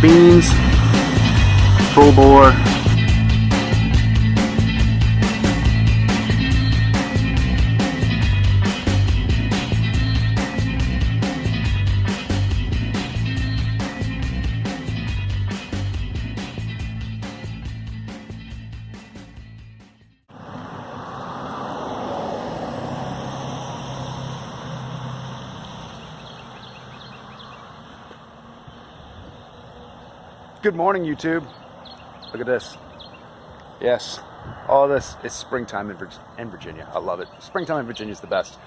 beans, full bore. Good morning, YouTube. Look at this. Yes, all this is springtime in Virginia. I love it. Springtime in Virginia is the best.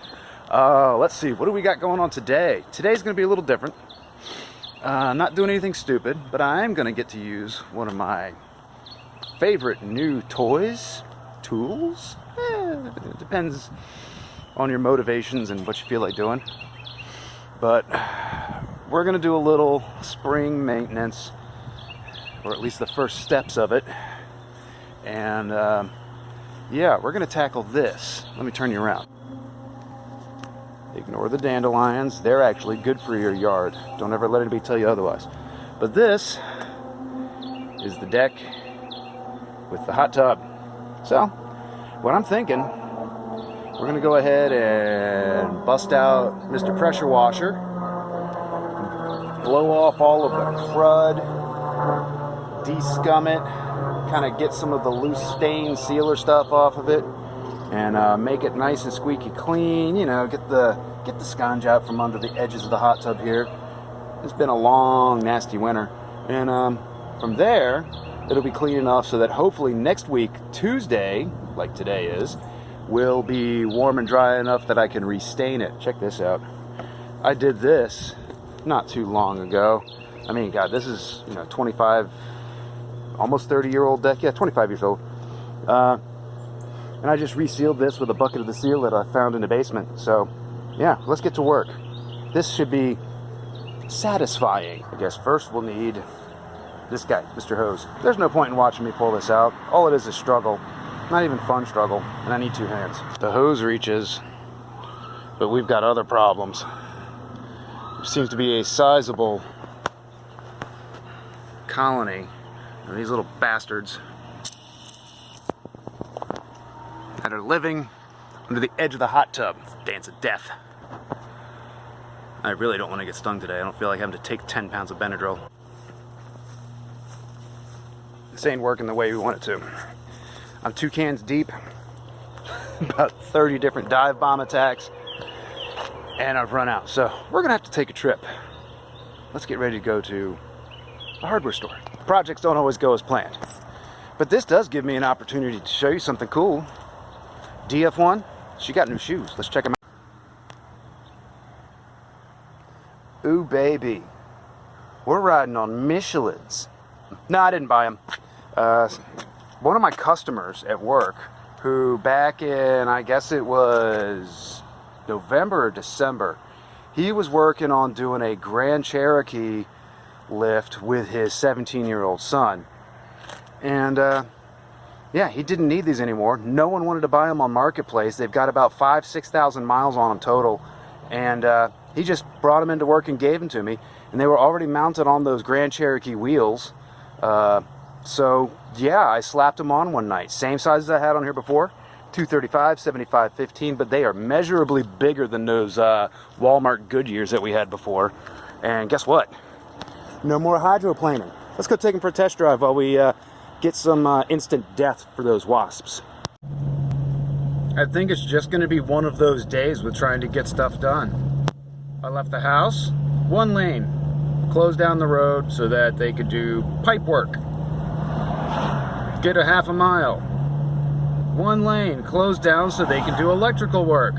Let's see, what do we got going on today? Today's going to be a little different. Not doing anything stupid, but I am going to get to use one of my favorite new tools. It depends on your motivations and what you feel like doing. But we're going to do a little spring maintenance, or at least the first steps of it. And yeah, we're going to tackle this. Let me turn you around. Ignore the dandelions. They're actually good for your yard. Don't ever let anybody tell you otherwise. But this is the deck with the hot tub. So, what I'm thinking, we're going to go ahead and bust out Mr. Pressure Washer, blow off all of the crud, de-scum it, kind of get some of the loose stain sealer stuff off of it, and make it nice and squeaky clean. You know, get the sponge out from under the edges of the hot tub here. It's been a long, nasty winter, and from there, it'll be clean enough so that hopefully next week, Tuesday, like today is, will be warm and dry enough that I can restain it. Check this out. I did this not too long ago. I mean, God, this is, 25, almost 30-year-old deck. Yeah, 25 years old. And I just resealed this with a bucket of the seal that I found in the basement. So, yeah, let's get to work. This should be satisfying. I guess first we'll need this guy, Mr. Hose. There's no point in watching me pull this out. All it is struggle. Not even fun struggle. And I need two hands. The hose reaches, but we've got other problems. There seems to be a sizable colony of these little bastards that are living under the edge of the hot tub. Dance of death. I really don't want to get stung today. I don't feel like having to take 10 pounds of Benadryl. This ain't working the way we want it to. I'm 2 cans deep, about 30 different dive bomb attacks, and I've run out. So we're gonna have to take a trip. Let's get ready to go to a hardware store. Projects don't always go as planned, but this does give me an opportunity to show you something cool. DF1, she got new shoes. Let's check them out. Ooh, baby. We're riding on Michelin's. No, I didn't buy them. One of my customers at work, who back in, I guess it was November or December, he was working on doing a Grand Cherokee lift with his 17-year-old son. And yeah, he didn't need these anymore. No one wanted to buy them on Marketplace. They've got about 6,000 miles on them total. And he just brought them into work and gave them to me. And they were already mounted on those Grand Cherokee wheels. So yeah, I slapped them on one night. Same size as I had on here before. 235, 75, 15, but they are measurably bigger than those Walmart Goodyears that we had before. And guess what? No more hydroplaning. Let's go take them for a test drive while we get some instant death for those wasps. I think it's just going to be one of those days with trying to get stuff done. I left the house, 1 lane, closed down the road so that they could do pipe work. Get a half a mile. 1 lane closed down so they can do electrical work.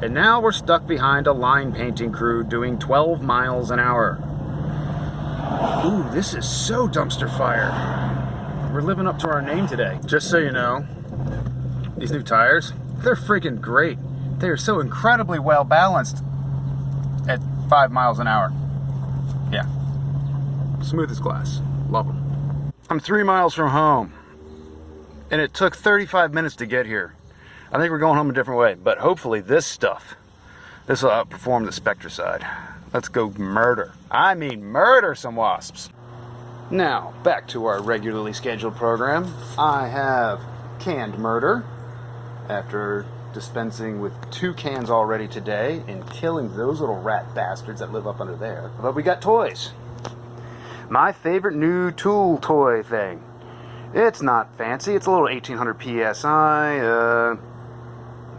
And now we're stuck behind a line painting crew doing 12 miles an hour. Ooh, this is so dumpster fire. We're living up to our name today. Just so you know, these new tires, they're freaking great. They are so incredibly well balanced at 5 miles an hour. Yeah, smooth as glass. Love them. I'm 3 miles from home, and it took 35 minutes to get here. I think we're going home a different way, but hopefully this will outperform the Spectracide. Let's go murder. I mean murder some wasps. Now, back to our regularly scheduled program. I have canned murder, after dispensing with 2 cans already today and killing those little rat bastards that live up under there. But we got toys. My favorite new tool toy thing. It's not fancy. It's a little 1800 PSI.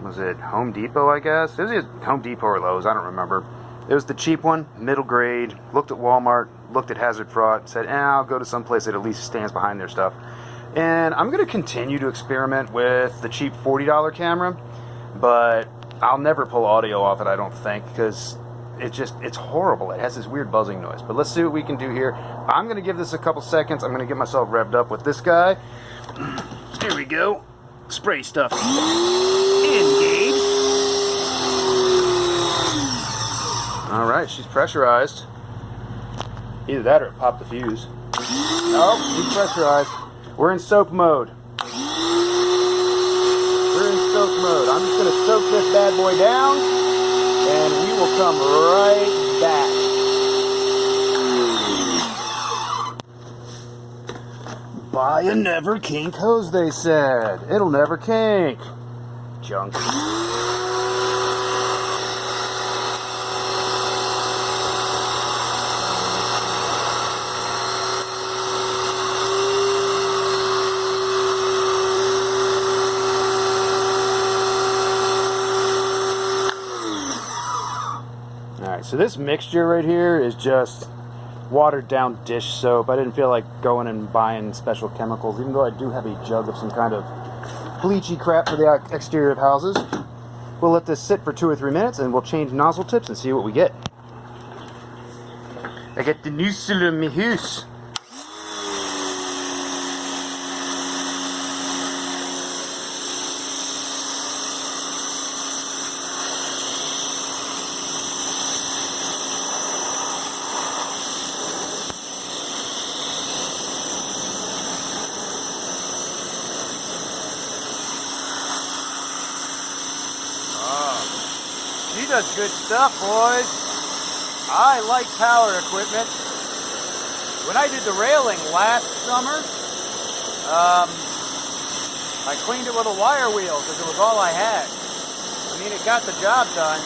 Was it Home Depot, I guess? It was Home Depot or Lowe's, I don't remember. It was the cheap one, middle grade. Looked at Walmart, looked at Hazard Fraud, said, I'll go to some place that at least stands behind their stuff. And I'm going to continue to experiment with the cheap $40 camera, but I'll never pull audio off it, I don't think, because it's horrible. It has this weird buzzing noise. But let's see what we can do here. I'm going to give this a couple seconds. I'm going to get myself revved up with this guy. Here we go. Spray stuff. Engage. All right, she's pressurized. Either that or it popped the fuse. Nope, depressurized. We're in soak mode. We're in soak mode. I'm just going to soak this bad boy down, and we will come right back. Buy a never kink hose, they said. It'll never kink. Junk. Alright, so this mixture right here is just watered down dish soap. I didn't feel like going and buying special chemicals, even though I do have a jug of some kind of bleachy crap for the exterior of houses. We'll let this sit for 2 or 3 minutes and we'll change nozzle tips and see what we get. I got the nozzle in my house. She does good stuff, boys. I like power equipment. When I did the railing last summer, I cleaned it with a wire wheel because it was all I had. I mean, it got the job done,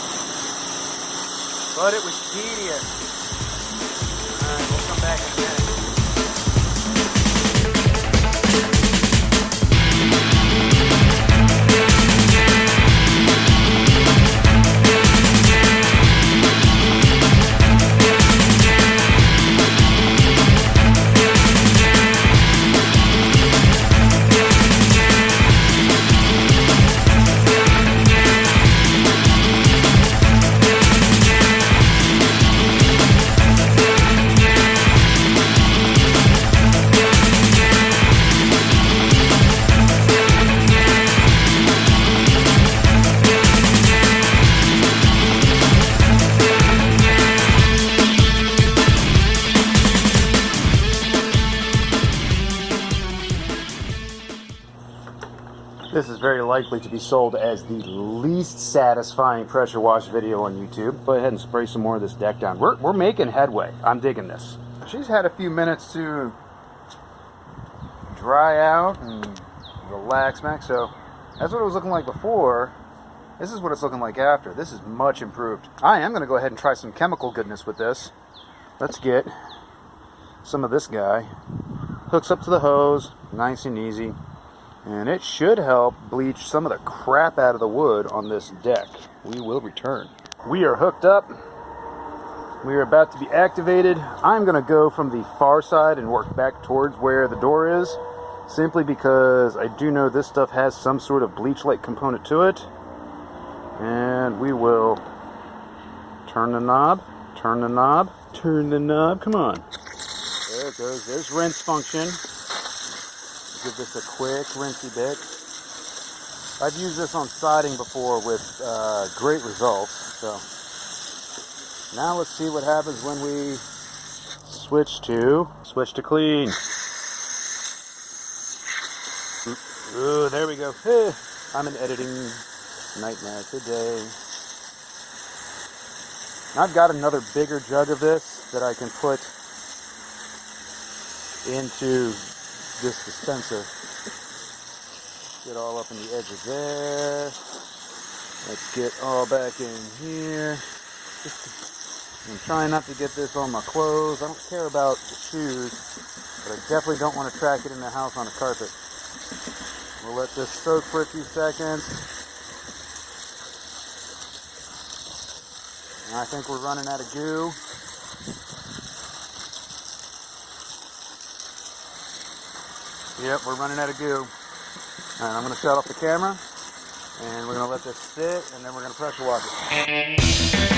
but it was tedious. All right, we'll come back in a minute. This is very likely to be sold as the least satisfying pressure wash video on YouTube. Go ahead and spray some more of this deck down. We're making headway. I'm digging this. She's had a few minutes to dry out and relax, Max. So that's what it was looking like before. This is what it's looking like after. This is much improved. I am going to go ahead and try some chemical goodness with this. Let's get some of this guy. Hooks up to the hose, nice and easy. And it should help bleach some of the crap out of the wood on this deck. We will return. We are hooked up. We are about to be activated. I'm going to go from the far side and work back towards where the door is, simply because I do know this stuff has some sort of bleach-like component to it. And we will turn the knob, turn the knob, turn the knob. Come on. There it goes. There's rinse function. Give this a quick rinsey bit. I've used this on siding before with great results. So now let's see what happens when we switch to clean. Ooh, there we go. I'm an editing nightmare today. I've got another bigger jug of this that I can put into this dispenser. Get all up in the edges there. Let's get all back in here. I'm trying not to get this on my clothes. I don't care about the shoes, but I definitely don't want to track it in the house on a carpet. We'll let this soak for a few seconds. And I think we're running out of goo. Yep, we're running out of goo. All right, I'm going to shut off the camera, and we're going to let this sit, and then we're going to pressure wash it.